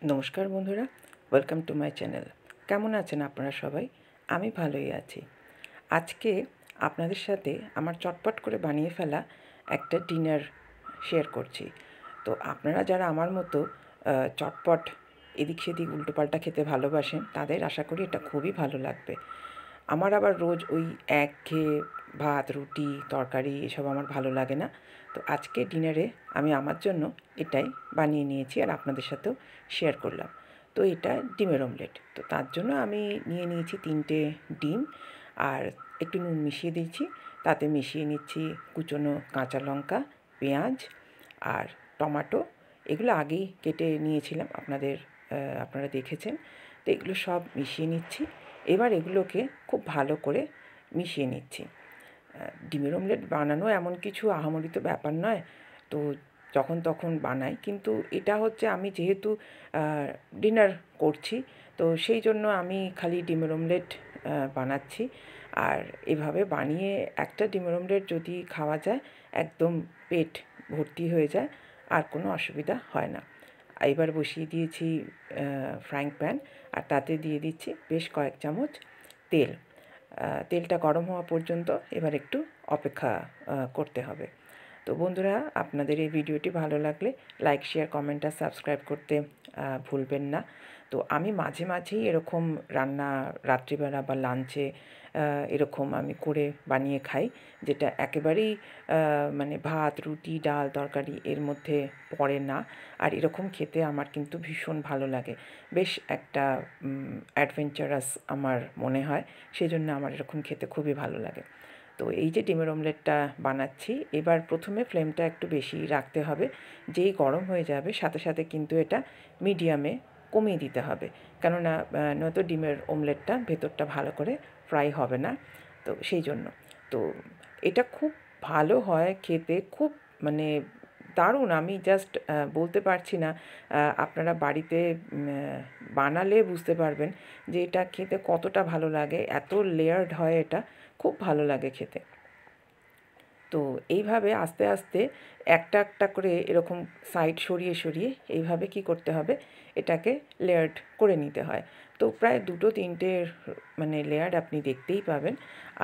নমস্কার বন্ধুরা, welcome to my channel. কেমন আছেন আপনারা সবাই? আমি ভালোই আছি। আজকে আপনাদের সাথে আমার চটপট করে বানিয়ে ফেলা একটা ডিনার শেয়ার করছি। তো আপনারা যারা আমার মতো চটপট এদিক সেদিক উল্টোপাল্টা খেতে ভালোবাসেন, তাদের আশা করি এটা খুবই ভালো লাগবে। আমার আবার রোজ ওই একঘেয়ে ভাত, রুটি, তরকারি এসব আমার ভালো লাগে না। তো আজকে ডিনারে আমি আমার জন্য এটাই বানিয়ে নিয়েছি আর আপনাদের সাথেও শেয়ার করলাম। তো এটা ডিমের অমলেট। তো তার জন্য আমি নিয়ে নিয়েছি 3টে ডিম আর একটু নুন মিশিয়ে দিয়েছি। তাতে মিশিয়ে নিচ্ছি কুচনো কাঁচা লঙ্কা, পেঁয়াজ আর টমাটো। এগুলো আগেই কেটে নিয়েছিলাম, আপনারা দেখেছেন। তো এগুলো সব মিশিয়ে নিচ্ছি। এবার এগুলোকে খুব ভালো করে মিশিয়ে নিচ্ছি। ডিমের অমলেট বানানো এমন কিছু আহামরি তো ব্যাপার নয়, তো যখন তখন বানাই। কিন্তু এটা হচ্ছে আমি যেহেতু ডিনার করছি, তো সেই জন্য আমি খালি ডিমের অমলেট বানাচ্ছি। আর এভাবে বানিয়ে একটা ডিমের অমলেট যদি খাওয়া যায়, একদম পেট ভর্তি হয়ে যায়, আর কোনো অসুবিধা হয় না। এবার বসিয়ে দিয়েছি ফ্রাইং প্যান, আর তাতে দিয়ে দিচ্ছি বেশ কয়েক চামচ তেল। তেলটা গরম হওয়া পর্যন্ত এবার একটু অপেক্ষা করতে হবে। তো বন্ধুরা, আপনাদের এই ভিডিওটি ভালো লাগলে লাইক, শেয়ার, কমেন্ট আর সাবস্ক্রাইব করতে ভুলবেন না। তো আমি মাঝে মাঝেই এরকম রান্না রাত্রিবেলা বা লাঞ্চে এরকম আমি করে বানিয়ে খাই, যেটা একেবারেই মানে ভাত, রুটি, ডাল, তরকারি এর মধ্যে পড়ে না। আর এরকম খেতে আমার কিন্তু ভীষণ ভালো লাগে। বেশ একটা অ্যাডভেঞ্চারাস আমার মনে হয়, সেজন্য আমার এরকম খেতে খুবই ভালো লাগে। তো এই যে ডিমের অমলেটটা বানাচ্ছি, এবার প্রথমে ফ্লেমটা একটু বেশি রাখতে হবে। যেই গরম হয়ে যাবে সাথে সাথে কিন্তু এটা মিডিয়ামে কমিয়ে দিতে হবে, কেননা নয়তো ডিমের অমলেটটা ভেতরটা ভালো করে ফ্রাই হবে না। তো সেই জন্য তো এটা খুব ভালো হয় খেতে, খুব মানে দারুণ। আমি জাস্ট বলতে পারছি না। আপনারা বাড়িতে বানালে বুঝতে পারবেন যে এটা খেতে কতটা ভালো লাগে। এত লেয়ার্ড হয় এটা, খুব ভালো লাগে খেতে। তো এইভাবে আস্তে আস্তে একটা একটা করে এরকম সাইড সরিয়ে সরিয়ে এইভাবে কি করতে হবে, এটাকে লেয়ার্ড করে নিতে হয়। তো প্রায় 2-3টে মানে লেয়ার আপনি দেখতেই পাবেন।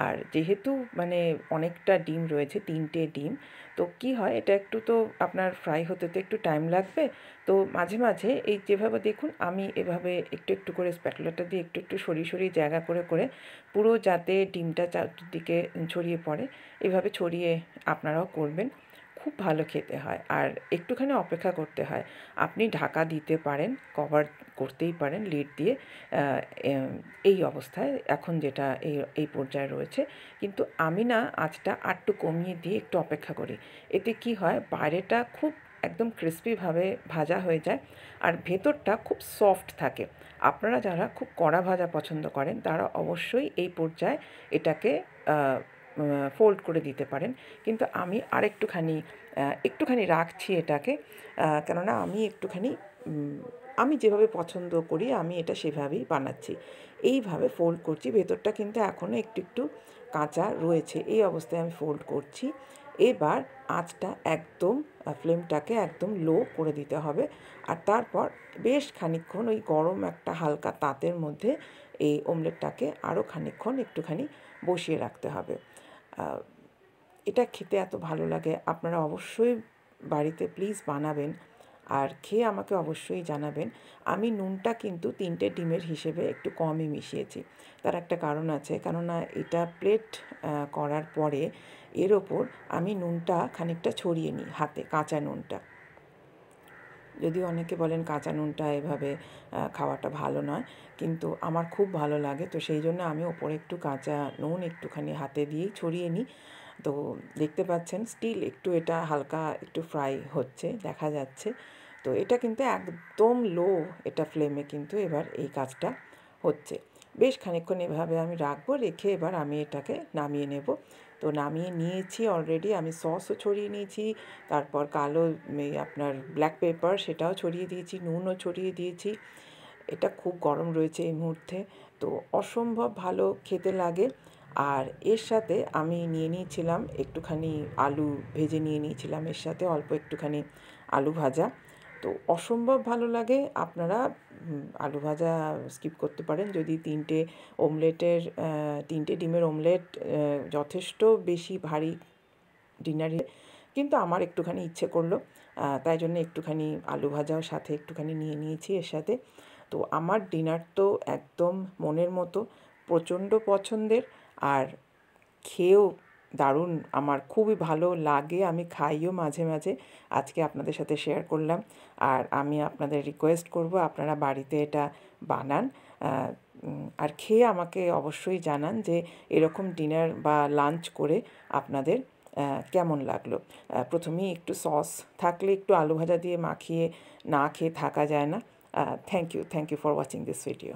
আর যেহেতু মানে অনেকটা ডিম রয়েছে, 3টে ডিম, তো কি হয়, এটা একটু তো আপনার ফ্রাই হতে তো একটু টাইম লাগবে। তো মাঝে মাঝে এই যেভাবে দেখুন, আমি এভাবে একটু একটু করে স্প্যাটুলাটা দিয়ে একটু একটু সরিয়ে সরিয়ে জায়গা করে করে পুরো যাতে ডিমটা চারদিকে ছড়িয়ে পড়ে, এভাবে ছড়িয়ে আপনারাও করবেন। খুব ভালো খেতে হয়, আর একটুখানি অপেক্ষা করতে হয়। আপনি ঢাকা দিতে পারেন, কভার করতেই পারেন লিড দিয়ে। এই অবস্থায় এখন যেটা এই পর্যায়ে রয়েছে, কিন্তু আমি না আঁচটা আরটু কমিয়ে দিয়ে একটু অপেক্ষা করি। এতে কি হয়, বাইরেটা খুব একদম ক্রিস্পিভাবে ভাজা হয়ে যায়, আর ভেতরটা খুব সফট থাকে। আপনারা যারা খুব কড়া ভাজা পছন্দ করেন, তারা অবশ্যই এই পর্যায়ে এটাকে ফোল্ড করে দিতে পারেন। কিন্তু আমি একটুখানি রাখছি এটাকে, কেননা আমি একটুখানি আমি যেভাবে পছন্দ করি আমি এটা সেভাবেই বানাচ্ছি। এইভাবে ফোল্ড করছি, ভেতরটা কিন্তু এখনও একটু একটু কাঁচা রয়েছে। এই অবস্থায় আমি ফোল্ড করছি। এবার আঁচটা একদম ফ্লেমটাকে একদম লো করে দিতে হবে। আর তারপর বেশ খানিকক্ষণ ওই গরম একটা হালকা তাতের মধ্যে এই অমলেটটাকে আরও খানিকক্ষণ একটুখানি বসিয়ে রাখতে হবে। এটা খেতে এত ভালো লাগে, আপনারা অবশ্যই বাড়িতে প্লিজ বানাবেন, আর খেয়ে আমাকে অবশ্যই জানাবেন। আমি নুনটা কিন্তু 3টে ডিমের হিসেবে একটু কমই মিশিয়েছি। তার একটা কারণ আছে, কেননা এটা প্লেট করার পরে এর ওপর আমি নুনটা খানিকটা ছড়িয়ে নিই হাতে, কাঁচা নুনটা। যদিও অনেকে বলেন কাঁচা নুনটা এভাবে খাওয়াটা ভালো নয়, কিন্তু আমার খুব ভালো লাগে। তো সেই জন্য আমি ওপরে একটু কাঁচা নুন একটুখানি হাতে দিয়েই ছড়িয়ে নিই। তো দেখতে পাচ্ছেন স্টিল একটু এটা হালকা একটু ফ্রাই হচ্ছে, দেখা যাচ্ছে। তো এটা কিন্তু একদম লো এটা ফ্লেমে কিন্তু এবার এই কাজটা হচ্ছে। বেশ খানিকক্ষণ এভাবে আমি রাখবো, রেখে এবার আমি এটাকে নামিয়ে নেব। তো নামিয়ে নিয়েছি অলরেডি, আমি সসও ছড়িয়ে নিয়েছি, তারপর কালো আপনার ব্ল্যাক পেপার সেটাও ছড়িয়ে দিয়েছি, নুনও ছড়িয়ে দিয়েছি। এটা খুব গরম রয়েছে এই মুহূর্তে, তো অসম্ভব ভালো খেতে লাগে। আর এর সাথে আমি নিয়ে নিয়েছিলাম একটুখানি আলু ভেজে নিয়ে নিয়েছিলাম, এর সাথে অল্প একটুখানি আলু ভাজা। তো তো অসম্ভব ভালো লাগে। আপনারা আলু ভাজা স্কিপ করতে পারেন যদি 3টে ডিমের অমলেট যথেষ্ট বেশি ভারী ডিনারে, কিন্তু আমার একটুখানি ইচ্ছে করলো, তাই জন্য একটুখানি আলু ভাজাও সাথে একটুখানি নিয়ে নিয়েছি এর সাথে। তো আমার ডিনার তো একদম মনের মতো, প্রচণ্ড পছন্দের, আর খেয়েও দারুণ, আমার খুবই ভালো লাগে, আমি খাইও মাঝে মাঝে। আজকে আপনাদের সাথে শেয়ার করলাম, আর আমি আপনাদের রিকোয়েস্ট করব আপনারা বাড়িতে এটা বানান, আর খেয়ে আমাকে অবশ্যই জানান যে এরকম ডিনার বা লাঞ্চ করে আপনাদের কেমন লাগলো। প্রথমেই একটু সস থাকলে একটু আলু ভাজা দিয়ে মাখিয়ে না খেয়ে থাকা যায় না। Thank you for watching this video.